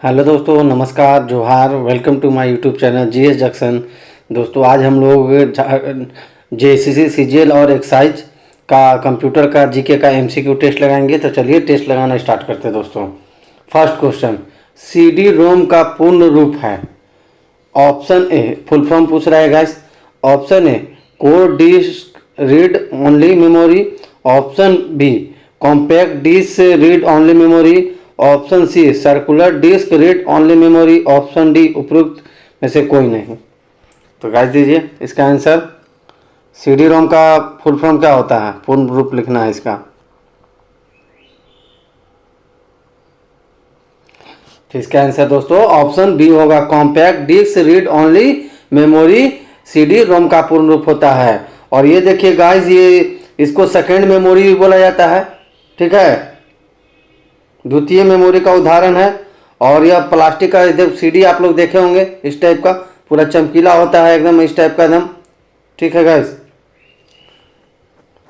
Hello दोस्तों, नमस्कार, जोहार। Welcome to my YouTube channel GS junction. दोस्तों आज हम लोग जेएसएससी सीजीएल और एक्साइज का कंप्यूटर का जीके का एमसीक्यू टेस्ट लगाएंगे। तो चलिए टेस्ट लगाना स्टार्ट करते हैं दोस्तों। फर्स्ट क्वेश्चन, सीडी रोम का पूर्ण रूप है। ऑप्शन ए, फुल फॉर्म पूछ रहा है guys. Option A, core disc read only memory. Option B, compact disc read only memory. Option C, circular disc read only memory. Option D, उपरोक्त में से कोई नहीं। तो गाइस दीजिए इसका आंसर। सीडी रोम का फुल फॉर्म क्या होता है, पूर्ण रूप लिखना है इसका। तो इसका आंसर दोस्तों ऑप्शन बी होगा, compact disc read only memory CD ROM का पूर्ण रूप होता है। और ये देखिए गाइस, ये इसको सेकेंड मेमोरी भी बोला जाता है, ठीक है, द्वितीय मेमोरी का उदाहरण है। और यह प्लास्टिक का जब सीडी आप लोग देखे होंगे, इस टाइप का पूरा चमकीला होता है एकदम, इस टाइप का एकदम, ठीक है गाइस।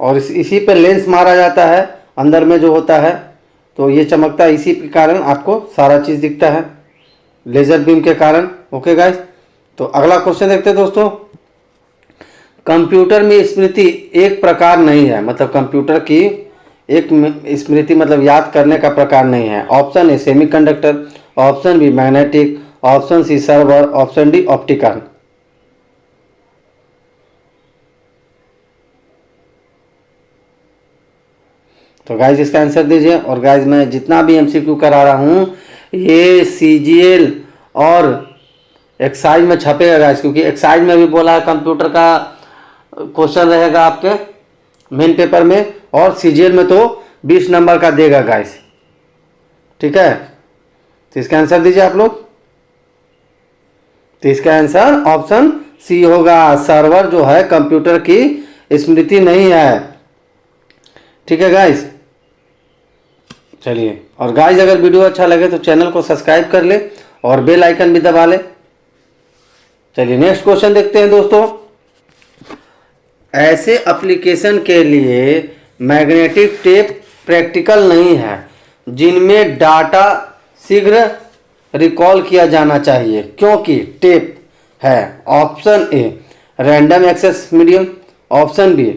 और इसी पे लेंस मारा जाता है अंदर में जो होता है, तो ये चमकता है, इसी के कारण आपको सारा चीज़ दिखता है लेज़र बीम के कारण। ओके गाइस, तो अगला क्वेश्चन देखते हैं दोस्तों। कंप्यूटर में स्मृति एक प्रकार नहीं है, मतलब कंप्यूटर की एक स्मृति मतलब याद करने का प्रकार नहीं है। Option A semiconductor, option B magnetic, option C server, option D optical. तो गाइज इसका आंसर दीजिए। और गाइज मैं जितना भी एमसीक्यू करा रहा हूँ ये सीजीएल और एक्साइज में छपेगा गाइज, क्योंकि एक्साइज में भी बोला है कंप्यूटर का क्वेश्चन रहेगा आपके मेन पेपर में, और सीजीएल में तो 20 नंबर का देगा गाइस, ठीक है। तो इसका आंसर दीजिए आप लोग। तो इसका आंसर ऑप्शन सी होगा, सर्वर जो है कंप्यूटर की स्मृति नहीं है, ठीक है गाइस। चलिए, और गाइस अगर वीडियो अच्छा लगे तो चैनल को सब्सक्राइब कर ले और बेल आइकन भी दबा ले। चलिए नेक्स्ट क्वेश्चन देखते हैं दोस्तों। ऐसे एप्लीकेशन के लिए मैग्नेटिक टेप प्रैक्टिकल नहीं है जिनमें डाटा शीघ्र रिकॉल किया जाना चाहिए, क्योंकि टेप है। Option A random access medium, option B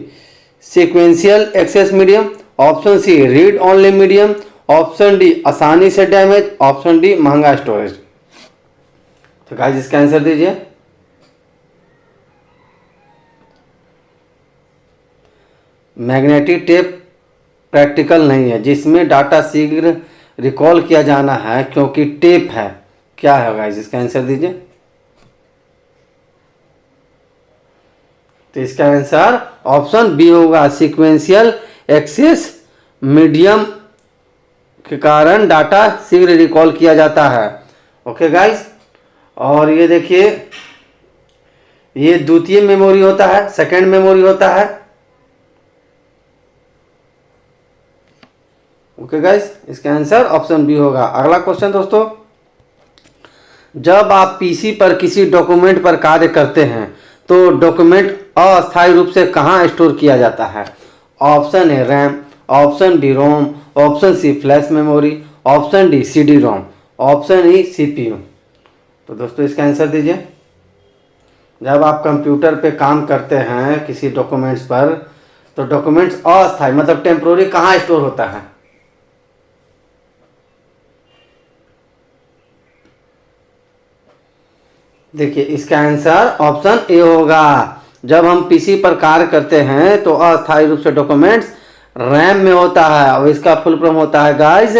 sequential access medium, option C read only medium, option D आसानी से डैमेज, ऑप्शन डी महंगा स्टोरेज। तो गाइस इसका आंसर दीजिए। मैग्नेटिक टेप प्रैक्टिकल नहीं है जिसमें डाटा शीघ्र रिकॉल किया जाना है, क्योंकि टेप है। क्या है गाइस, इसका आंसर दीजिए। तो इसका आंसर ऑप्शन बी होगा, सीक्वेंशियल एक्सेस मीडियम के कारण डाटा शीघ्र रिकॉल किया जाता है। ओके गाइस, और ये देखिए ये द्वितीय मेमोरी होता है, सेकेंड मेमोरी होता है। ओके गाइस, इसका आंसर ऑप्शन बी होगा। अगला क्वेश्चन दोस्तों, जब आप पीसी पर किसी डॉक्यूमेंट पर कार्य करते हैं तो डॉक्यूमेंट अस्थायी रूप से कहाँ स्टोर किया जाता है। Option A RAM, option B ROM, option C flash memory, option D CD ROM, option E CPU. तो दोस्तों इसका आंसर दीजिए। जब आप कंप्यूटर पे काम करते हैं किसी डॉक्यूमेंट्स पर, तो डॉक्यूमेंट्स अस्थायी मतलब टेम्पोररी कहाँ स्टोर होता है। देखिए इसका आंसर ऑप्शन ए होगा। जब हम पीसी पर कार्य करते हैं तो अस्थायी रूप से डॉक्यूमेंट्स रैम में होता है, और इसका फुल फॉर्म होता है गाइस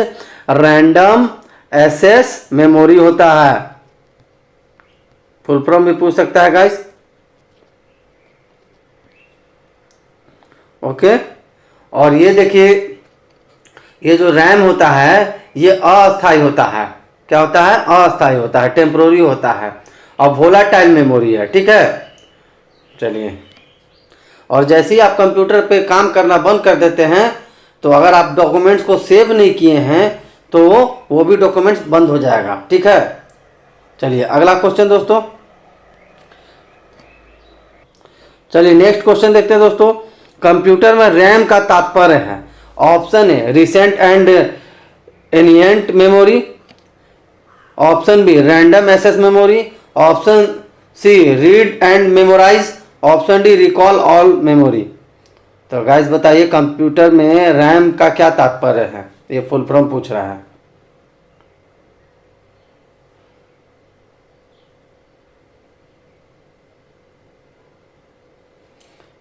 रैंडम एक्सेस मेमोरी होता है। फुल फॉर्म भी पूछ सकता है गाइस। ओके, और ये देखिए ये जो रैम होता है ये अस्थायी होता है। क्या होता है, अस्थायी होता है, टेम्पोररी होता है, और वोलाटाइल मेमोरी है, ठीक है। चलिए, और जैसे ही आप कंप्यूटर पे काम करना बंद कर देते हैं तो अगर आप डॉक्यूमेंट्स को सेव नहीं किए हैं तो वो भी डॉक्यूमेंट्स बंद हो जाएगा, ठीक है। चलिए अगला क्वेश्चन दोस्तों। चलिए नेक्स्ट क्वेश्चन देखते हैं दोस्तों। कंप्यूटर में रैम का तात्पर्य है। Option A recent and ancient memory, option B random access memory, option C read and memorise, option D recall all memory. तो गाइस बताइए कंप्यूटर में रैम का क्या तात्पर्य है, ये फुल फॉर्म पूछ रहा है।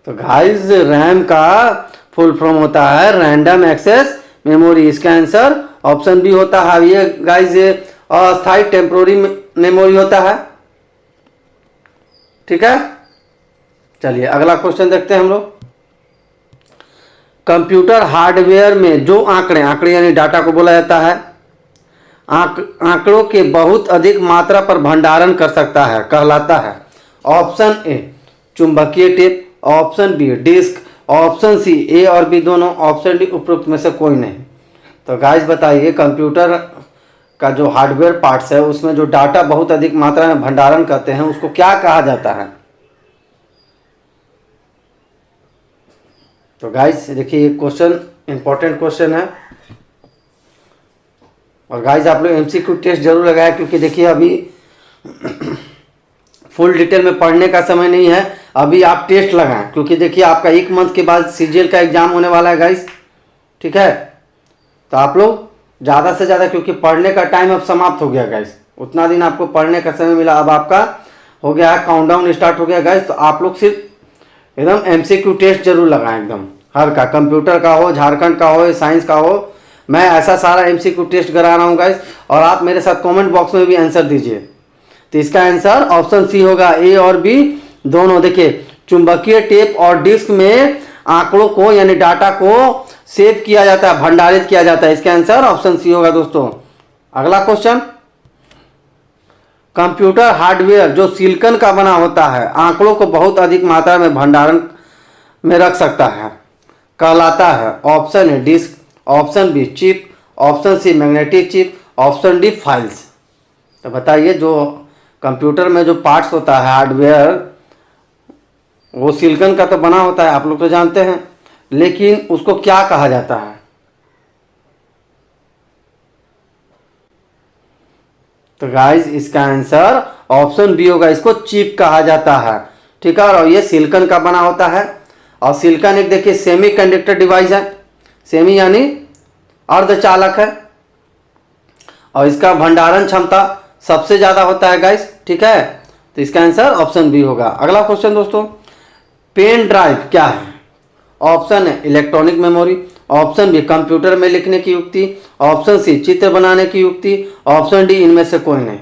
तो गाइस रैम का फुल फॉर्म होता है रैंडम एक्सेस मेमोरी। इसका आंसर ऑप्शन बी होता है। ये गाइस अस्थायी टेम्पोररी मेमोरी होता है। ठीक है, चलिए अगला क्वेश्चन देखते हैं हम लोग। कंप्यूटर हार्डवेयर में जो आंकड़े यानी डाटा को बोला जाता है, आंकड़ों के बहुत अधिक मात्रा पर भंडारण कर सकता है कहलाता है। ऑप्शन ए चुंबकीय tape, option B disk, option C A और बी दोनों, ऑप्शन डी उपरोक्त में से कोई नहीं। तो गाइस बताइए कंप्यूटर का जो हार्डवेयर पार्ट्स है उसमें जो डाटा बहुत अधिक मात्रा में भंडारण करते हैं उसको क्या कहा जाता है। तो गाइस देखिए क्वेश्चन इंपॉर्टेंट क्वेश्चन है और गाइस आप लोग एमसीक्यू टेस्ट जरूर लगाएं, क्योंकि देखिए अभी फुल डिटेल में पढ़ने का समय नहीं है, अभी आप टेस्ट लगाएं, क्योंकि देखिए आपका 1 मंथ के बाद सीजीएल का एग्जाम होने वाला है गाइस। ठीक है, तो आप लोग ज़्यादा से ज़्यादा, क्योंकि पढ़ने का टाइम अब समाप्त हो गया गाइस, उतना दिन आपको पढ़ने का समय मिला, अब आपका हो गया है काउंटडाउन स्टार्ट हो गया गाइस। तो आप लोग सिर्फ एकदम एमसीक्यू टेस्ट जरूर लगाएं, एकदम हर का, कंप्यूटर का हो, झारखंड का हो, साइंस का हो, मैं ऐसा सारा एमसीक्यू टेस्ट करा रहा हूँ गाइस, और आप मेरे साथ कमेंट बॉक्स में भी आंसर दीजिए। तो इसका आंसर ऑप्शन सी होगा, ए और बी दोनों। देखिए चुंबकीय टेप और डिस्क में आंकड़ों को यानी डाटा को सेव किया जाता है, भंडारित किया जाता है। इसका आंसर ऑप्शन सी होगा दोस्तों। अगला क्वेश्चन, कंप्यूटर हार्डवेयर जो सिलिकॉन का बना होता है आंकड़ों को बहुत अधिक मात्रा में भंडारण में रख सकता है कहलाता है। Option A disk, option B chip, option C magnetic chip, option D files. तो बताइए जो कंप्यूटर में जो पार्ट्स होता है हार्डवेयर वो सिलिकॉन का तो बना होता है, आप लोग तो जानते हैं, लेकिन उसको क्या कहा जाता है। तो गाइस इसका आंसर ऑप्शन बी होगा, इसको चिप कहा जाता है। ठीक है, और ये सिलिकॉन का बना होता है। और सिलिकॉन एक देखिए सेमी कंडक्टर डिवाइस है, सेमी यानी अर्धचालक है, और इसका भंडारण क्षमता सबसे ज़्यादा होता है गाइस। ठीक है, तो इसका आंसर ऑप्शन बी होगा। अगला क्वेश्चन दोस्तों, पेन ड्राइव क्या है। ऑप्शन है electronic memory, option B computer में लिखने की युक्ति, ऑप्शन सी चित्र बनाने की युक्ति, ऑप्शन डी इनमें से कोई नहीं।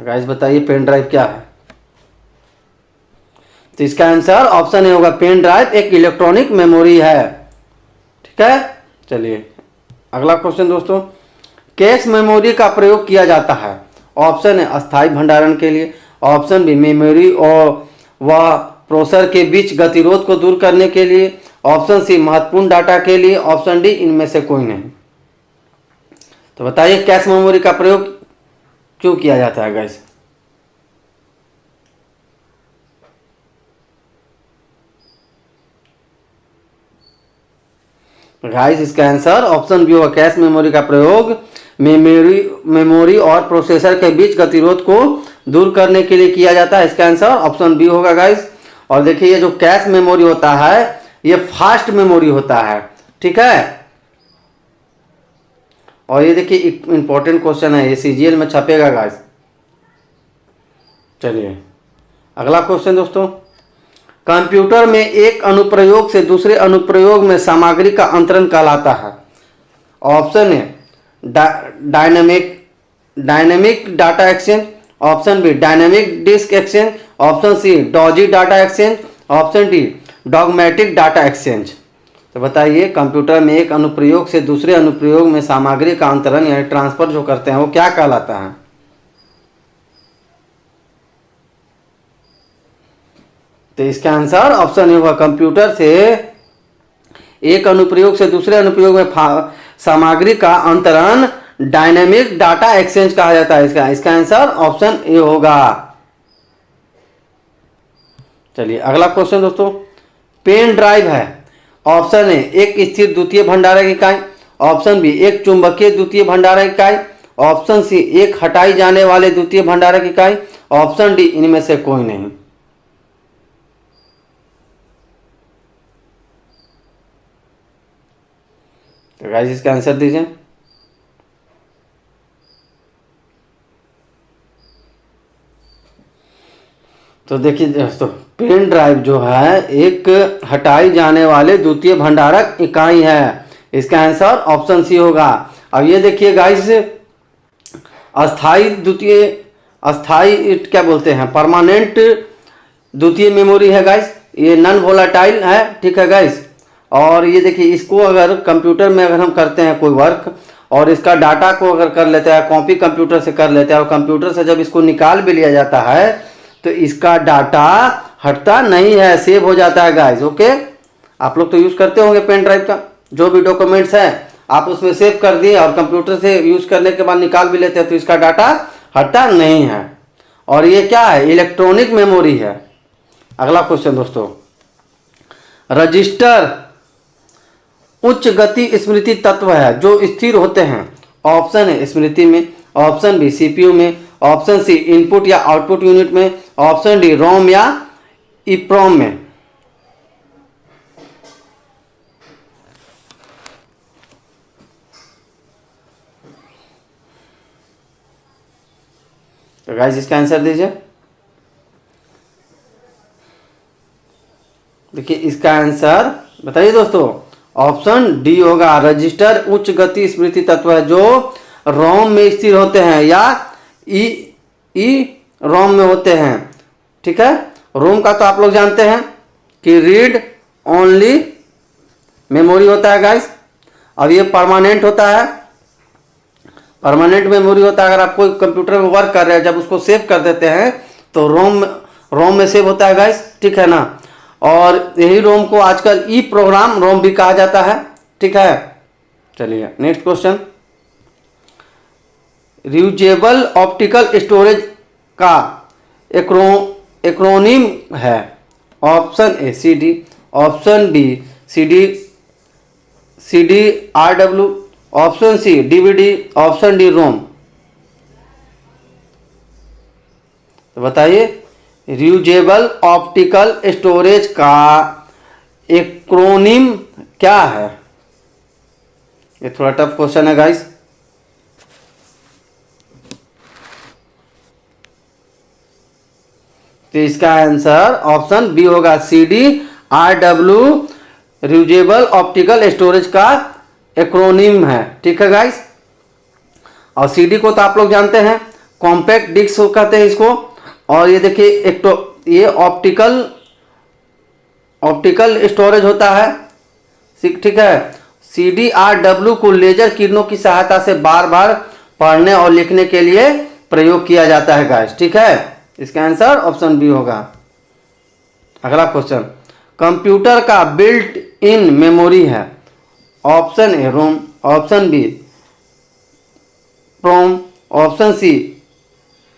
गाइस बताइए पेन ड्राइव क्या है। तो इसका आंसर ऑप्शन ए होगा, पेन ड्राइव एक इलेक्ट्रॉनिक मेमोरी है। ठीक है, चलिए अगला क्वेश्चन दोस्तों, कैश मेमोरी का प्रयोग किया जाता है। ऑप्शन है अस्थायी भंडारण के लिए, ऑप्शन बी मेमोरी और व प्रोसेसर के बीच गतिरोध को दूर करने के लिए, ऑप्शन सी महत्वपूर्ण डाटा के लिए, ऑप्शन डी इनमें से कोई नहीं। तो बताइए कैश मेमोरी का प्रयोग क्यों किया जाता है गाइस। गाइस इसका आंसर ऑप्शन बी होगा, कैश मेमोरी का प्रयोग मेमोरी और प्रोसेसर के बीच गतिरोध को दूर करने के लिए किया जाता है। इसका आंसर ऑप्शन बी होगा गाइस। और देखिए ये जो कैश मेमोरी होता है ये फास्ट मेमोरी होता है। ठीक है, और ये देखिए इंपॉर्टेंट क्वेश्चन है, ये सीजीएल में छपेगा गाइस। चलिए अगला क्वेश्चन दोस्तों, कंप्यूटर में एक अनुप्रयोग से दूसरे अनुप्रयोग में सामग्री का अंतरण कहलाता है। ऑप्शन है dynamic data exchange, option B dynamic disk exchange, option C dodgy data exchange, option D dogmatic data exchange. तो बताइए कंप्यूटर में एक अनुप्रयोग से दूसरे अनुप्रयोग में सामग्री का अंतरण यानी ट्रांसफर जो करते हैं वो क्या कहलाता है। तो इसका आंसर ऑप्शन ए होगा, कंप्यूटर से एक अनुप्रयोग से दूसरे अनुप्रयोग में सामग्री का अंतरण डायनेमिक डाटा एक्सचेंज कहा जाता है। इसका आंसर ऑप्शन ए होगा। चलिए अगला क्वेश्चन दोस्तों, पेन ड्राइव है। ऑप्शन ए एक स्थिर द्वितीय भंडारण इकाई, ऑप्शन बी एक चुंबकीय द्वितीय भंडारण इकाई, ऑप्शन सी एक हटाई जाने वाले द्वितीय भंडारक इकाई, ऑप्शन डी इनमें से कोई नहीं। तो गाइस इसका आंसर दीजिए। तो देखिए दोस्तों, पेन ड्राइव जो है एक हटाई जाने वाले द्वितीय भंडारक इकाई है। इसका आंसर ऑप्शन सी होगा। अब ये देखिए गाइस, अस्थाई द्वितीय, अस्थाई क्या बोलते हैं, परमानेंट द्वितीय मेमोरी है गाइस, ये नॉन वोलाटाइल है, ठीक है गाइस। और ये देखिए, इसको अगर कंप्यूटर में अगर हम करते हैं कोई वर्क और इसका डाटा को अगर कर लेते हैं, कॉपी कंप्यूटर से कर लेते हैं और कंप्यूटर से जब इसको निकाल भी लिया जाता है तो इसका डाटा हटता नहीं है, सेव हो जाता है गाइस। ओके, आप लोग तो यूज़ करते होंगे पेन ड्राइव का, जो भी डॉक्यूमेंट्स हैं आप उसमें सेव कर दिए और कंप्यूटर से यूज़ करने के बाद निकाल भी लेते हैं तो इसका डाटा हटता नहीं है। और ये क्या है, इलेक्ट्रॉनिक मेमोरी है। अगला क्वेश्चन दोस्तों, रजिस्टर उच्च गति स्मृति तत्व है जो स्थिर होते हैं। ऑप्शन है स्मृति में, ऑप्शन बी सीपीयू में, ऑप्शन सी इनपुट या आउटपुट यूनिट में, ऑप्शन डी रोम या ईप्रोम में। तो गाइस इसका आंसर दीजिए। देखिए इसका आंसर बताइए दोस्तों, ऑप्शन डी होगा। रजिस्टर उच्च गति स्मृति तत्व है जो रोम में स्थिर होते हैं या ई रोम में होते हैं, ठीक है। रोम का तो आप लोग जानते हैं कि रीड ओनली मेमोरी होता है गाइस। अब ये परमानेंट होता है, परमानेंट मेमोरी होता है। अगर आप कोई कंप्यूटर में वर्क कर रहे हैं, जब उसको सेव कर देते हैं तो रोम में सेव होता है गाइस, ठीक है ना। और यही रोम को आजकल ई प्रोग्राम रोम भी कहा जाता है, ठीक है। चलिए next question, reusable optical storage का एक्रोनिम है। Option A CD, option B CD RW, option C DVD, option D ROM. तो बताइए रियूजेबल ऑप्टिकल स्टोरेज का एक्रोनिम क्या है। ये थोड़ा टफ क्वेश्चन है गाइस। तो इसका आंसर ऑप्शन बी होगा, CD RW reusable optical storage का एक्रोनिम है, ठीक है गाइस। और CD को तो आप लोग जानते हैं, कॉम्पैक्ट डिस्क कहते हैं इसको। और ये देखिए एक तो ये ऑप्टिकल स्टोरेज होता है, ठीक है। CD RW को लेजर किरणों की सहायता से बार बार पढ़ने और लिखने के लिए प्रयोग किया जाता है गाइस, ठीक है। इसका आंसर ऑप्शन बी होगा। अगला क्वेश्चन, कंप्यूटर का बिल्ट इन मेमोरी है। Option A ROM, option B PROM, option C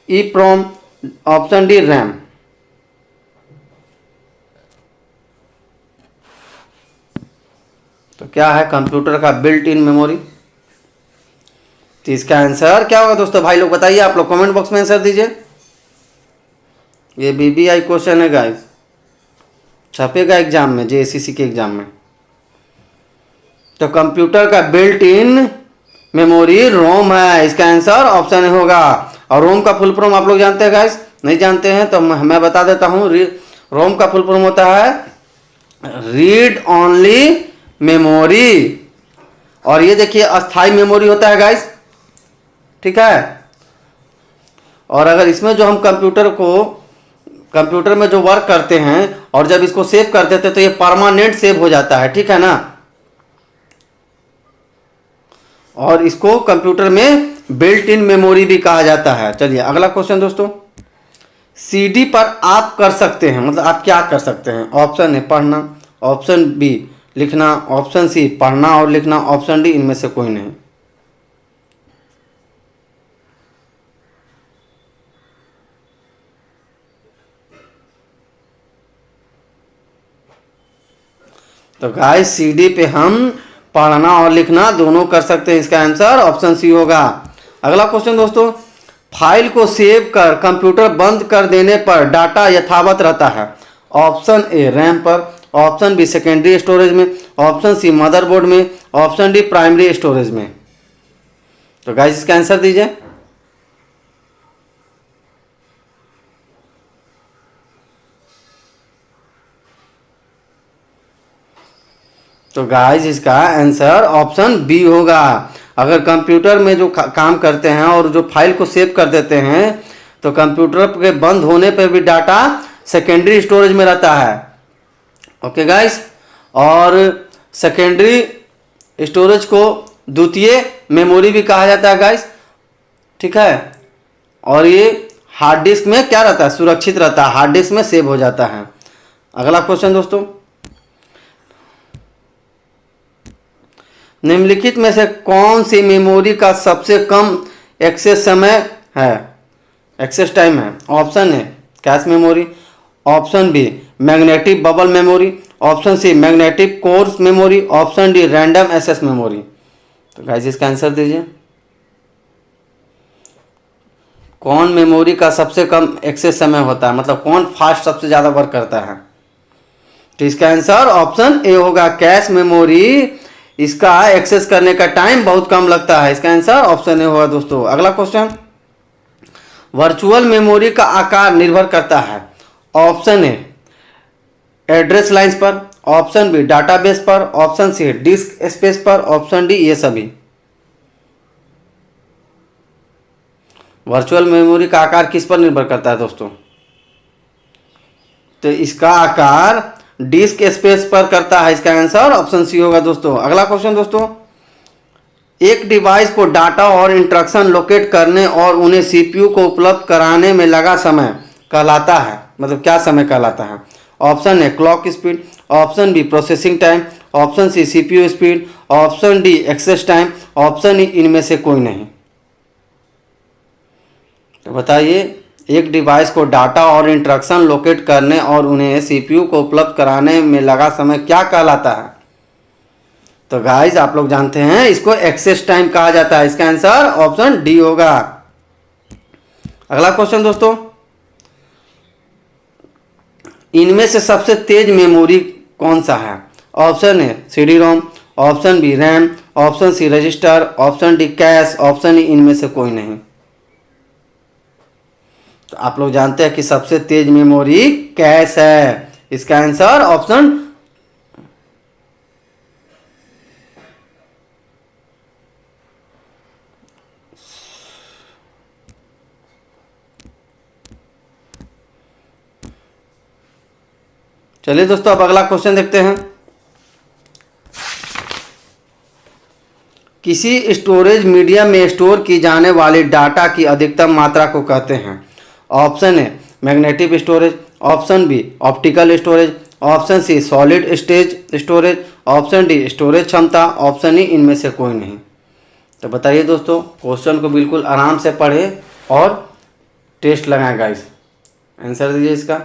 E PROM, option D RAM. तो क्या है कंप्यूटर का बिल्ट इन मेमोरी। तो इसका आंसर क्या होगा दोस्तों, भाई लोग बताइए, आप लोग कमेंट बॉक्स में आंसर दीजिए। ये BBI क्वेश्चन है गाइस, छपेगा एग्जाम में, JSCC के एग्जाम में। तो कंप्यूटर का बिल्ट इन मेमोरी रोम है, इसका आंसर ऑप्शन होगा। और रोम का फुल फॉर्म आप लोग जानते हैं गाइस, नहीं जानते हैं तो मैं बता देता हूं। रोम का फुल फॉर्म होता है रीड ओनली मेमोरी। और ये देखिए अस्थाई मेमोरी होता है गाइस, ठीक है। और अगर इसमें जो हम कंप्यूटर में जो वर्क करते हैं और जब इसको सेव कर देते हैं तो ये परमानेंट सेव हो जाता है, ठीक है ना। और इसको कंप्यूटर में बिल्ट इन मेमोरी भी कहा जाता है। चलिए अगला क्वेश्चन दोस्तों, CD पर आप कर सकते हैं, मतलब आप क्या कर सकते हैं। ऑप्शन ए पढ़ना, ऑप्शन बी लिखना, ऑप्शन सी पढ़ना और लिखना, ऑप्शन डी इनमें से कोई नहीं। तो गाइस CD पे हम पढ़ना और लिखना दोनों कर सकते हैं। इसका आंसर ऑप्शन सी होगा। अगला क्वेश्चन दोस्तों, फाइल को सेव कर कंप्यूटर बंद कर देने पर डाटा यथावत रहता है। ऑप्शन ए रैम पर, ऑप्शन बी सेकेंडरी स्टोरेज में, ऑप्शन सी मदरबोर्ड में, ऑप्शन डी प्राइमरी स्टोरेज में। तो गाइस इसका आंसर दीजिए। तो गाइस इसका आंसर ऑप्शन बी होगा। अगर कंप्यूटर में जो काम करते हैं और जो फाइल को सेव कर देते हैं तो कंप्यूटर के बंद होने पर भी डाटा सेकेंडरी स्टोरेज में रहता है। ओके गाइस, और सेकेंडरी स्टोरेज को द्वितीय मेमोरी भी कहा जाता है गाइस, ठीक है। और ये हार्ड डिस्क में क्या रहता है, सुरक्षित रहता है, हार्ड डिस्क में सेव हो जाता है। अगला क्वेश्चन दोस्तों, निम्नलिखित में से कौन सी मेमोरी का सबसे कम एक्सेस समय है, एक्सेस टाइम है। Option A cache memory, option B magnetic bubble memory, option C magnetic core memory, option D random access memory. तो गाइस इसका आंसर दीजिए। कौन मेमोरी का सबसे कम एक्सेस समय होता है, मतलब कौन फास्ट सबसे ज़्यादा वर्क करता है। तो इसका आंसर ऑप्शन ए होगा, कैश मेमोरी। इसका एक्सेस करने का टाइम बहुत कम लगता है। इसका आंसर ऑप्शन ए होगा दोस्तों। अगला क्वेश्चन, वर्चुअल मेमोरी का आकार निर्भर करता है। ऑप्शन ए एड्रेस लाइंस पर, ऑप्शन बी डाटाबेस पर, ऑप्शन सी डिस्क स्पेस पर, ऑप्शन डी ये सभी। वर्चुअल मेमोरी का आकार किस पर निर्भर करता है दोस्तों। तो इसका आकार डिस्क स्पेस पर करता है। इसका आंसर ऑप्शन सी होगा दोस्तों। अगला क्वेश्चन दोस्तों, एक डिवाइस को डाटा और इंस्ट्रक्शन लोकेट करने और उन्हें सीपीयू को उपलब्ध कराने में लगा समय कहलाता है, मतलब क्या समय कहलाता है। Option A clock speed, option B processing time, option C CPU speed, option D access time, option E इनमें से कोई नहीं। तो बताइए, एक डिवाइस को डाटा और इंस्ट्रक्शन लोकेट करने और उन्हें सीपीयू को उपलब्ध कराने में लगा समय क्या कहलाता है। तो गाइस आप लोग जानते हैं इसको एक्सेस टाइम कहा जाता है। इसका आंसर ऑप्शन डी होगा। अगला क्वेश्चन दोस्तों, इनमें से सबसे तेज मेमोरी कौन सा है। Option A CD ROM, option B RAM, option C register, option D cache, option E इनमें से कोई नहीं। तो आप लोग जानते हैं कि सबसे तेज मेमोरी कैश है। इसका आंसर ऑप्शन चलिए दोस्तों अब अगला क्वेश्चन देखते हैं। किसी स्टोरेज मीडियम में स्टोर की जाने वाली डाटा की अधिकतम मात्रा को कहते हैं। Option A magnetic storage, option B optical storage, option C solid stage storage, option D storage क्षमता, ऑप्शन ई इनमें से कोई नहीं। तो बताइए दोस्तों, क्वेश्चन को बिल्कुल आराम से पढ़े और टेस्ट लगाएं गाइस। आंसर दीजिए इसका।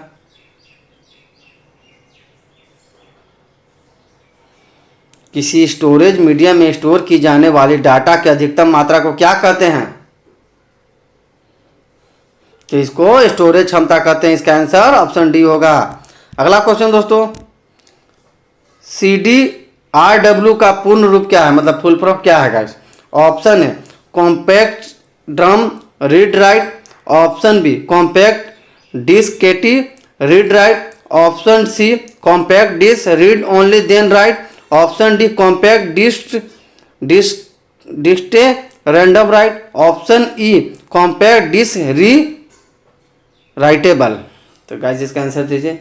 किसी स्टोरेज मीडियम में स्टोर की जाने वाली डाटा की अधिकतम मात्रा को क्या कहते हैं। तो इसको स्टोरेज क्षमता कहते हैं। इसका आंसर ऑप्शन डी होगा। अगला क्वेश्चन दोस्तों, CDRW का पूर्ण रूप क्या है, मतलब फुल फॉर्म क्या है गाइस। ऑप्शन है compact drum read write, option B compact diskette read write, option C compact disc read only then write, option D compact disc random write, option E compact disc rewritable. तो guys इसका answer दीजिए।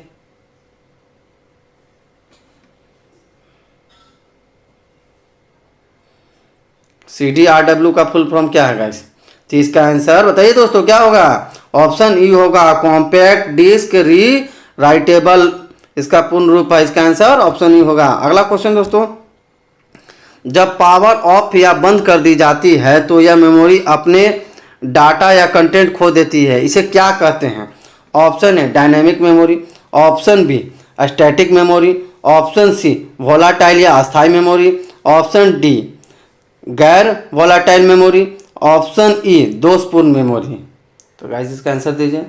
CDRW का full form क्या है guys. तो इसका answer बताइए दोस्तों क्या होगा। ऑप्शन ई होगा कॉम्पैक्ट डिस्क री राइटेबल। इसका पूर्ण रूप है। इसका आंसर ऑप्शन ई होगा। अगला क्वेश्चन दोस्तों, जब पावर ऑफ या बंद कर दी जाती है तो यह मेमोरी अपने डाटा या कंटेंट खो देती है, इसे क्या कहते हैं। ऑप्शन है dynamic memory, option B static memory, option C volatile या अस्थायी मेमोरी, ऑप्शन डी गैर वोलाटाइल मेमोरी, ऑप्शन ई दोषपूर्ण मेमोरी। तो गाइस इसका आंसर दीजिए।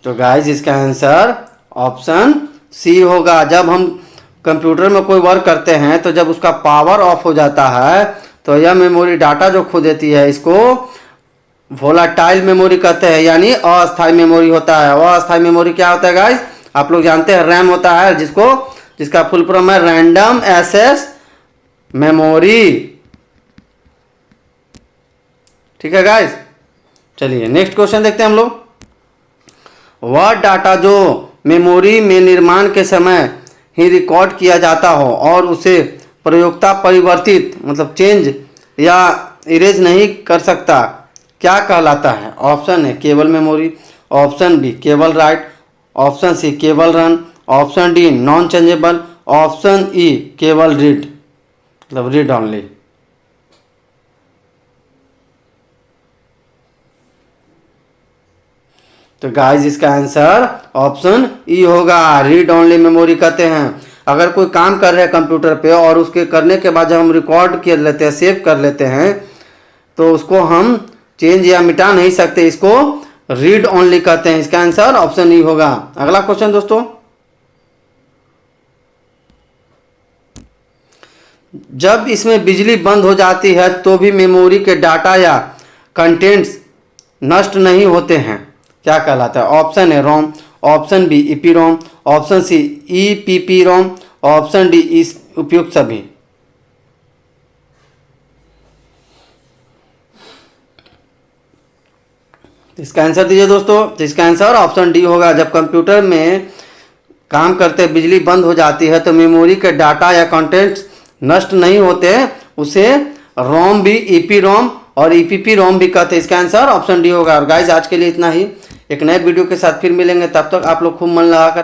तो गाइस इसका आंसर ऑप्शन सी होगा। जब हम कंप्यूटर में कोई वर्क करते हैं तो जब उसका पावर ऑफ हो जाता है तो यह मेमोरी डाटा जो खो देती है, इसको वोलाटाइल मेमोरी कहते हैं, यानी अस्थायी मेमोरी होता है। अस्थायी मेमोरी क्या होता है गाइस? आप लोग जानते हैं रैम होता है, जिसका फुल फॉर्म है रैंडम एक्सेस मेमोरी। ठीक है गाइस, चलिए नेक्स्ट क्वेश्चन देखते हैं हम लोग। वह डाटा जो मेमोरी में निर्माण के समय ही रिकॉर्ड किया जाता हो और उसे प्रयोक्ता परिवर्तित मतलब चेंज या इरेज नहीं कर सकता, क्या कहलाता है? ऑप्शन है केवल मेमोरी, ऑप्शन बी केवल राइट, ऑप्शन सी केवल run, option D non changeable, option E केवल रीड मतलब रीड ओनली। तो गाइस इसका आंसर ऑप्शन ई होगा, रीड ओनली मेमोरी कहते हैं। अगर कोई काम कर रहे हैं कंप्यूटर पे और उसके करने के बाद जब हम रिकॉर्ड कर लेते हैं, सेव कर लेते हैं, तो उसको हम चेंज या मिटा नहीं सकते, इसको रीड ओनली कहते हैं। इसका आंसर ऑप्शन ई होगा। अगला क्वेश्चन दोस्तों, जब इसमें बिजली बंद हो जाती है तो भी मेमोरी के डाटा या कंटेंट्स नष्ट नहीं होते हैं, क्या कहलाता है? ऑप्शन है रोम, ऑप्शन बी ईपी रोम, ऑप्शन सी ईपीपी रोम, ऑप्शन डी इस उपयुक्त सभी। इसका आंसर दीजिए दोस्तों। तो इसका आंसर ऑप्शन डी होगा। जब कंप्यूटर में काम करते बिजली बंद हो जाती है तो मेमोरी के डाटा या कंटेंट्स नष्ट नहीं होते, उसे रोम भी ईपी रोम और ईपीपी रोम भी कहते हैं। इसका आंसर ऑप्शन डी होगा। और गाइस आज के लिए इतना ही। एक नए वीडियो के साथ फिर मिलेंगे, तब तक आप लोग खूब मन लगाकर